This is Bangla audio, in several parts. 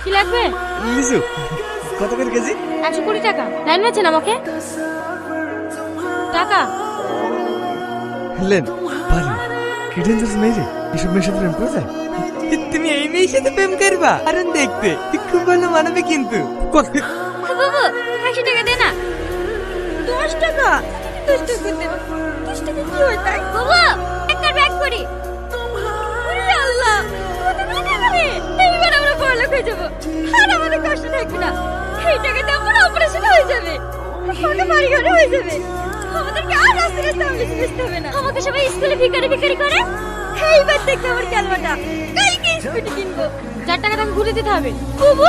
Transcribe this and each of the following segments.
কি লাগবে? লিচু কত করে কেজি? 120 টাকা। লাইন আছেন আমাকে টাকা। লেন পারি কি ডেঞ্জারাস মেয়ে রে, এসব মেয়ের সাথে প্রেম করা যায়? তুমি এই মেয়ের সাথে প্রেম করবা? কারণ দেখতে খুব ভালো মানাবে কিন্তু। বাবু 100 টাকা দে না। 10 টাকা 10 টাকা দে। 10 টাকা কি হয় তাই? বাবু একটা ব্যাগ করি। ওরে আল্লাহ, কত টাকা রে। এইবার আমরা বড়লোক হয়ে যাব আর আমাদের কষ্ট থাকবে না। এই টাকাতে আমার অপারেশন হয়ে যাবে, আমাদের বাড়ি ঘরে হয়ে যাবে, আমাদেরকে আর রাস্তায় রাস্তায় বেশি বেশি হবে না। আমাকে সবাই স্কুলে ভিখারি ভিখারি করে। এইবার দেখতে আমার ক্যালমাটা কালকে স্কুটি কিনবো। 4 টাকা দাম ঘুরে দিতে হবে। বাবু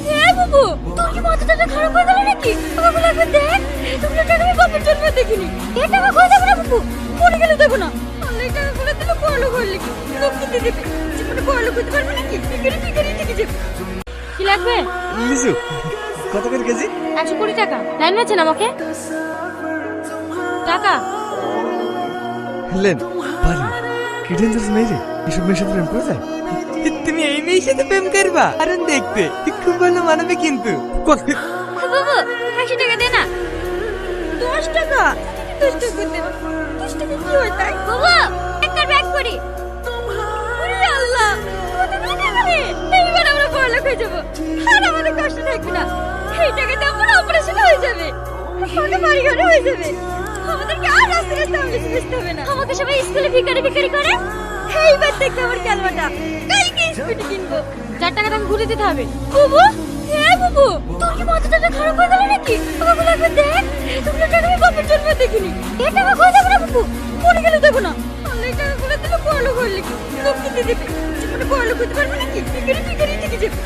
হ্যাঁ বাবু, তোর কি মাথাটা খারাপ হয়ে গেল নাকি? বাবু লাগবে দেখ, তুমি টাকা আমি বাপের জন্য দেখিনি। এই টাকা কই যাবে না বাবু, পড়ে গেলে দেবো না। আল্লাহ এই টাকা করে দিলে বড়লোক হয়ে লিখি লোক কিনতে দেবে। জীবনে বড়লোক হতে পারবে নাকি? ভিখারি ভিখারি থেকে যাবে। কি লাগবে? লিচু কত করে কেজি? 120 টাকা। লাইন আছেন আমাকে টাকা। লেন পারি কি ডেঞ্জারাস মেয়ে রে, এসব মেয়ের সাথে প্রেম করা যায়? তুমি এই মেয়ের সাথে প্রেম করবা? কারণ দেখতে খুব ভালো মানাবে কিন্তু। বাবু 100 টাকা দে না। 10 টাকা 10 টাকা দে। 10 টাকা কি হয় তাই? বাবু একটা ব্যাগ করি। ওরে আল্লাহ, কত টাকা রে। এইবার আমরা বড়লোক হয়ে যাব আর আমাদের কষ্ট থাকবে না। এই টাকাতে আমার অপারেশন হয়ে যাবে, আমাদের বাড়ি ঘরে হয়ে যাবে, আমাদেরকে আর রাস্তায় রাস্তায় বেশি বেশি হবে না। আমাকে সবাই স্কুলে ভিখারি ভিখারি করে। এইবার দেখতে আমার ক্যালমাটা কালকে স্কুটি কিনবো। 4 টাকা দাম ঘুরে দিতে হবে। বাবু হ্যাঁ বাবু, তোর কি মাথাটা খারাপ হয়ে গেল নাকি? বাবু লাগবে দেখ, তুমি টাকা আমি বাপের জন্য দেখিনি। এই টাকা কই যাবে না বাবু, পড়ে গেলে দেবো না। আল্লাহ এই টাকা করে দিলে বড়লোক হয়ে লিখি লোক কিনতে দেবে। জীবনে বড়লোক হতে পারবে নাকি? ভিখারি ভিখারি থেকে যাবে।